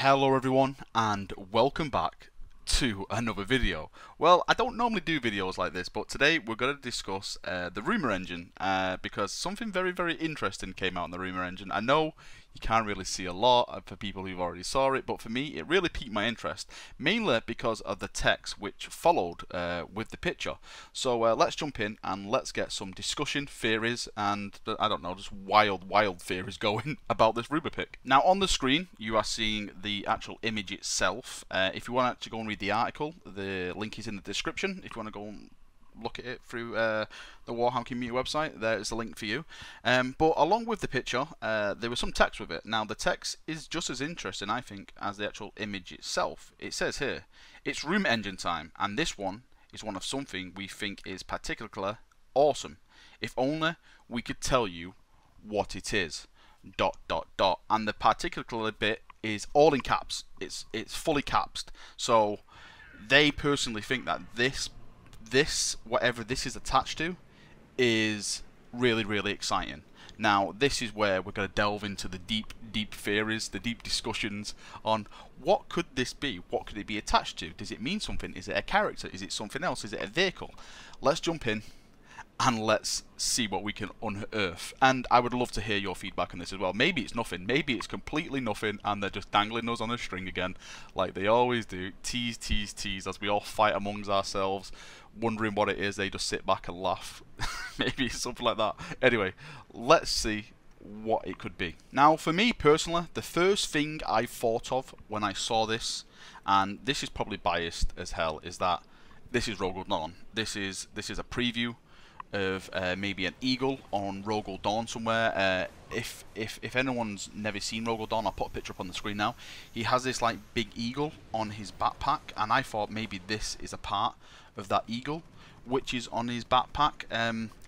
Hello everyone and welcome back to another video. Well, I don't normally do videos like this, but today we're going to discuss the Rumour engine because something very interesting came out in the Rumour engine. I know you can't really see a lot for people who've already saw it, but for me it really piqued my interest, mainly because of the text which followed with the picture. So let's jump in and let's get some discussion, theories, and I don't know, just wild theories going about this Rumour pick. Now on the screen you are seeing the actual image itself. If you want to go and read the article, the link is in the description. If you want to go and look at it through the Warhammer community website, there is a link for you. But along with the picture, there was some text with it. Now the text is just as interesting, I think, as the actual image itself. It says here, it's Rumour engine time, and this one is one of something we think is particularly awesome. If only we could tell you what it is. ... And the particular bit is all in caps. It's fully capsed. So they personally think that this whatever this is attached to is really exciting. Now this is where we're going to delve into the deep theories, the deep discussions on what could this be, what could it be attached to, does it mean something, is it a character, is it something else, is it a vehicle? Let's jump in and let's see what we can unearth. And I would love to hear your feedback on this as well. Maybe it's nothing, maybe it's completely nothing and they're just dangling us on a string again like they always do. Tease as we all fight amongst ourselves, wondering what it is. They just sit back and laugh. Maybe it's something like that. Anyway, let's see what it could be. Now for me personally, the first thing I thought of when I saw this, and this is probably biased as hell, is that this is Rogal Dorn. This is a preview of maybe an eagle on Rogal Dorn somewhere. If anyone's never seen Rogal Dorn, I'll put a picture up on the screen now. He has this like big eagle on his backpack, and I thought maybe this is a part of that eagle which is on his backpack.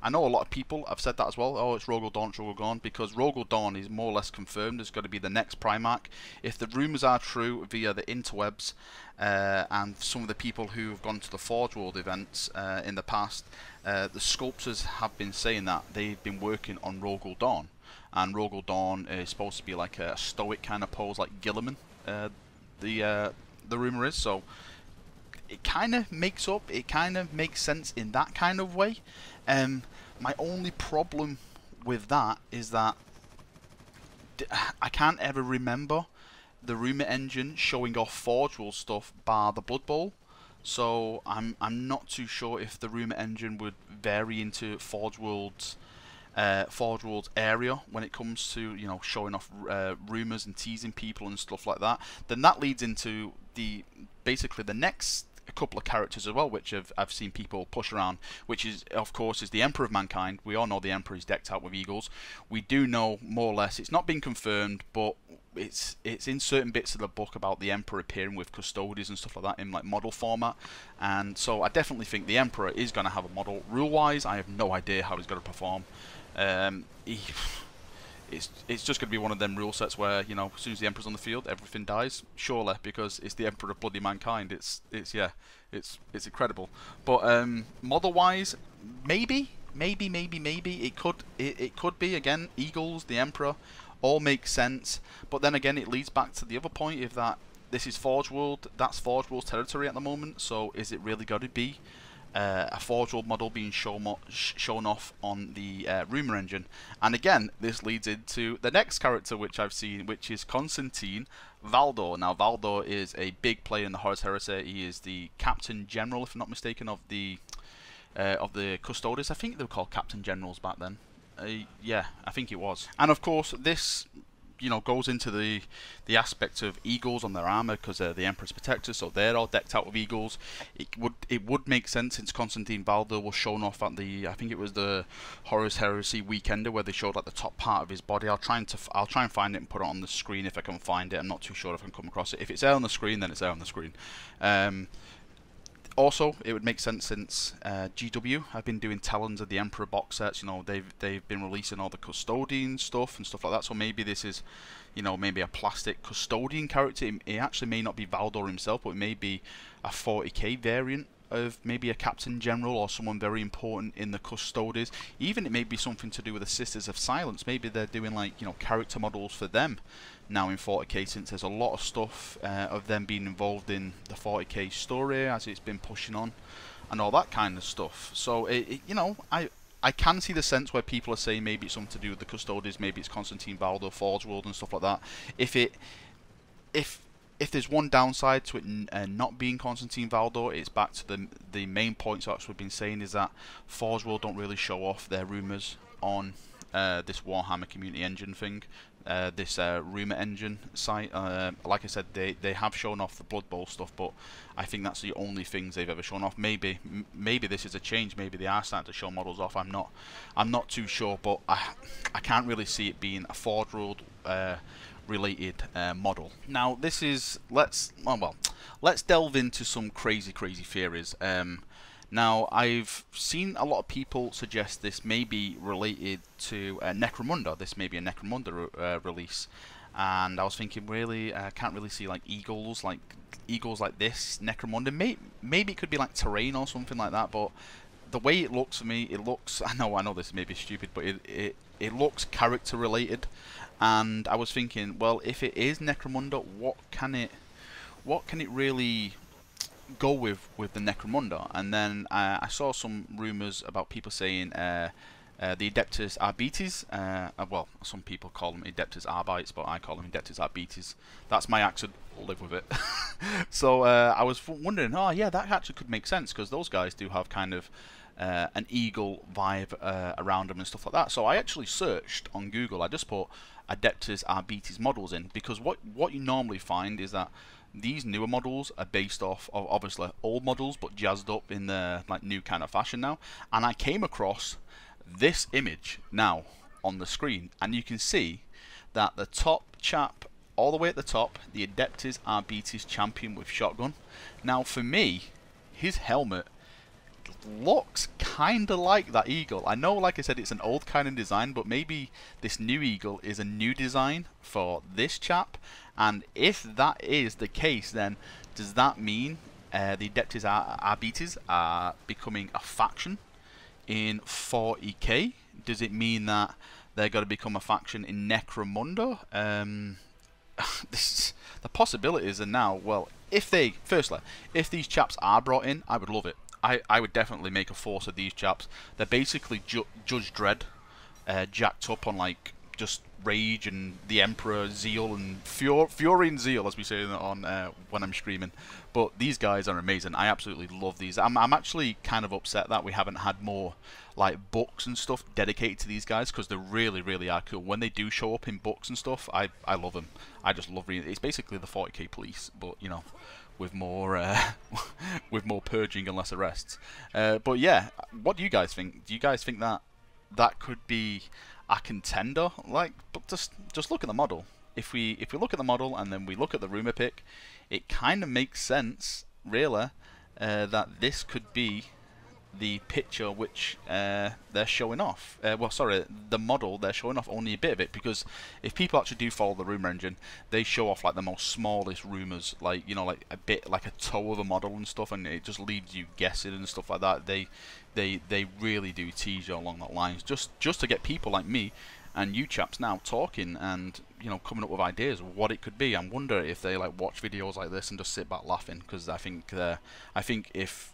I know a lot of people have said that as well. Oh, it's Rogal Dorn, because Rogal Dorn is more or less confirmed as going to be the next Primarch. If the rumours are true via the interwebs and some of the people who have gone to the Forge World events in the past, the sculptors have been saying that they've been working on Rogal Dorn, and Rogal Dorn is supposed to be like a stoic kind of pose, like Gilliman. The rumour is so. It kind of makes sense in that kind of way. My only problem with that is that I can't ever remember the Rumour engine showing off Forge World stuff bar the Blood Bowl. So I'm not too sure if the Rumour engine would vary into Forge World's area when it comes to, you know, showing off rumours and teasing people and stuff like that. Then that leads into basically the next couple of characters as well, which I've seen people push around, which is of course is the Emperor of Mankind. We all know the Emperor is decked out with eagles. We do know more or less, it's not been confirmed, but it's in certain bits of the book about the Emperor appearing with Custodes and stuff like that in like model format, and so I definitely think the Emperor is going to have a model. Rule wise, I have no idea how he's going to perform. It's just going to be one of them rule sets where, you know, as soon as the Emperor's on the field, everything dies, surely, because it's the Emperor of bloody mankind. It's incredible. But model wise, maybe it could be again eagles, the Emperor, all makes sense. But then again, it leads back to the other point, if that this is Forge World, that's Forge World's territory at the moment. So is it really going to be a Forge World model being shown off on the Rumour engine? And again, this leads into the next character which I've seen, which is Constantine Valdor. Now Valdor is a big player in the Horus heresy. He is the Captain General, if I'm not mistaken, of the Custodes. I think they were called Captain Generals back then. Yeah, I think it was. And of course this, you know, goes into the aspect of eagles on their armor, because they're the Emperor's protectors, so they're all decked out with eagles. It would make sense, since Constantine Valdor was shown off at the, I think it was the Horus Heresy Weekender, where they showed like the top part of his body. I'll try and find it and put it on the screen if I can find it. I'm not too sure if I can come across it. If it's there on the screen, then it's there on the screen. Also, it would make sense since GW have been doing Talons of the Emperor box sets. You know, they've been releasing all the Custodian stuff and stuff like that. So maybe this is, you know, maybe a plastic Custodian character. It actually may not be Valdor himself, but it may be a 40k variant of maybe a Captain General or someone very important in the Custodes. Even it may be something to do with the Sisters of Silence. Maybe they're doing like, you know, character models for them now in 40k, since there's a lot of stuff of them being involved in the 40k story as it's been pushing on and all that kind of stuff. So you know, I can see the sense where people are saying maybe it's something to do with the Custodes, maybe it's Constantine, Valdor, Forge World and stuff like that. If there's one downside to it not being Constantine Valdor, it's back to the main points I've actually been saying, is that Forge World don't really show off their rumours on this Warhammer Community Engine thing, this Rumour engine site. Like I said, they have shown off the Blood Bowl stuff, but I think that's the only things they've ever shown off. Maybe this is a change. Maybe they are starting to show models off. I'm not too sure, but I can't really see it being a Forge World related model. Now this is let's delve into some crazy theories. Now I've seen a lot of people suggest this may be related to Necromunda. This may be a Necromunda release, and I was thinking, really, I can't really see like eagles like this Necromunda. Maybe it could be like terrain or something like that, but the way it looks for me, it looks, I know this may be stupid, but it looks character related. And I was thinking, well, if it is Necromunda, what can it really go with the Necromunda? And then I saw some rumours about people saying the Adeptus Arbites. Well, some people call them Adeptus Arbites, but I call them Adeptus Arbites. That's my accent. I'll live with it. So I was wondering, oh yeah, that actually could make sense, because those guys do have kind of an eagle vibe around them and stuff like that. So I actually searched on Google. I just put Adeptus Arbites models in, because what you normally find is that these newer models are based off of obviously old models, but jazzed up in the like new kind of fashion now. And I came across this image now on the screen, and you can see that the top chap, all the way at the top, the Adeptus Arbites champion with shotgun. Now for me, his helmet looks kinda like that eagle. I know, like I said, it's an old kind of design, but maybe this new eagle is a new design for this chap. And if that is the case, then does that mean the Adeptus Arbites are becoming a faction in 40k? Does it mean that they're going to become a faction in Necromunda? The possibilities are now, well, if these chaps are brought in, I would love it. I would definitely make a force of these chaps. They're basically Judge Dredd jacked up on like just rage and the Emperor zeal and fury and zeal, as we say on when I'm streaming. But these guys are amazing. I absolutely love these. I'm actually kind of upset that we haven't had more like books and stuff dedicated to these guys, because they really are cool. When they do show up in books and stuff, I love them. I just love reading. It's basically the 40k police, but you know, with more with more purging and less arrests. But yeah, what do you guys think? Do you guys think that that could be a contender? Like, but just look at the model. If we look at the model and then we look at the rumor pick, it kind of makes sense, really, that this could be the picture which they're showing off. Well, sorry, the model, they're showing off only a bit of it, because if people actually do follow the rumor engine, they show off like the most smallest rumors, like, you know, like a bit like a toe of a model and stuff, and it just leaves you guessing and stuff like that. They really do tease you along that lines, just to get people like me and you chaps now talking and, you know, coming up with ideas of what it could be. I wonder if they like watch videos like this and just sit back laughing, because I think if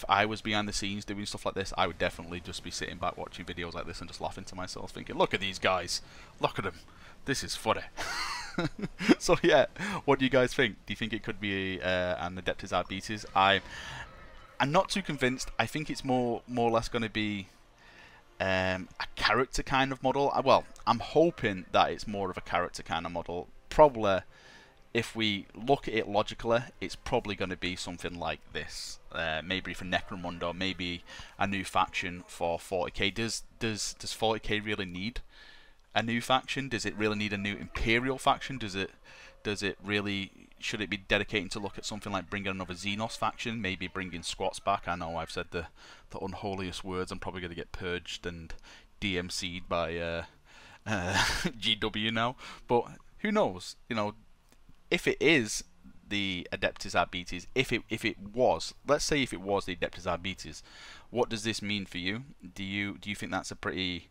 I was behind the scenes doing stuff like this, I would definitely just be sitting back watching videos like this and just laughing to myself, thinking, look at these guys, look at them, this is funny. So yeah, what do you guys think? Do you think it could be an Adeptus Arbites? I'm not too convinced. I think it's more or less going to be a character kind of model. Well, I'm hoping that it's more of a character kind of model. Probably, if we look at it logically, it's probably going to be something like this. Maybe for Necromunda, maybe a new faction for 40k. Does 40k really need a new faction? Does it really need a new Imperial faction? Does it really, should it be dedicating to look at something like bringing another Xenos faction, maybe bringing squats back? I know I've said the unholiest words. I'm probably going to get purged and DMC'd by GW now, but who knows? You know, if it is the Adeptus Arbites, if it was, let's say if it was the Adeptus Arbites, what does this mean for you? Do you think that's a pretty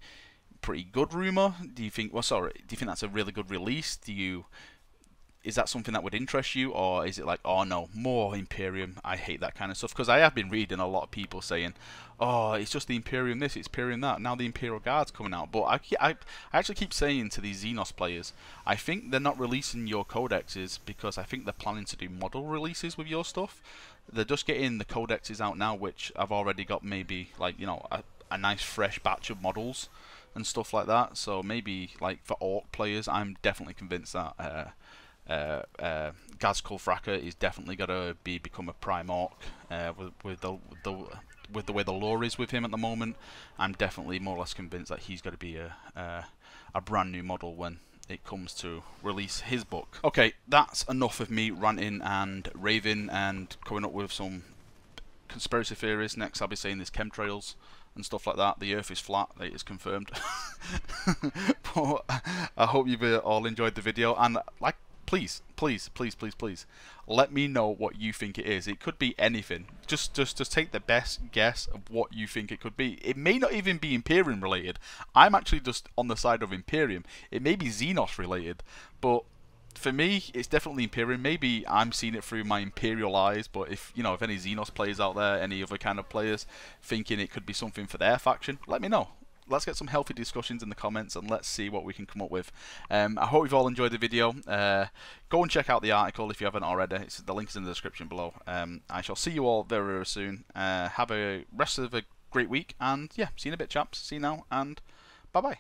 good rumor? Do you think, well, sorry, do you think that's a really good release? Is that something that would interest you, or is it like, oh no, more Imperium, I hate that kind of stuff? Because I have been reading a lot of people saying, oh, it's just the Imperium this, it's Imperium that, now the Imperial Guard's coming out. But I actually keep saying to these Xenos players, I think they're not releasing your codexes because I think they're planning to do model releases with your stuff. They're just getting the codexes out now, which I've already got maybe, like, you know, a nice fresh batch of models and stuff like that. So maybe, like, for Orc players, I'm definitely convinced that Gaz Kulfraka is definitely going to become a Primarch with the way the lore is with him at the moment. I'm definitely more or less convinced that he's going to be a brand new model when it comes to release his book. Okay, that's enough of me ranting and raving and coming up with some conspiracy theories. Next I'll be saying there's chemtrails and stuff like that. The Earth is flat, it is confirmed. But I hope you've all enjoyed the video, and like, please let me know what you think it is. It could be anything. Just take the best guess of what you think it could be. It may not even be Imperium related. I'm actually just on the side of Imperium. It may be Xenos related, but for me, it's definitely Imperium. Maybe I'm seeing it through my Imperial eyes, but if you know, if any Xenos players out there, any other kind of players thinking it could be something for their faction, let me know. Let's get some healthy discussions in the comments, and let's see what we can come up with. I hope you've all enjoyed the video. Go and check out the article if you haven't already. The link is in the description below. I shall see you all very, very soon. Have a rest of a great week, and yeah, see you in a bit, chaps. See you now, and bye-bye.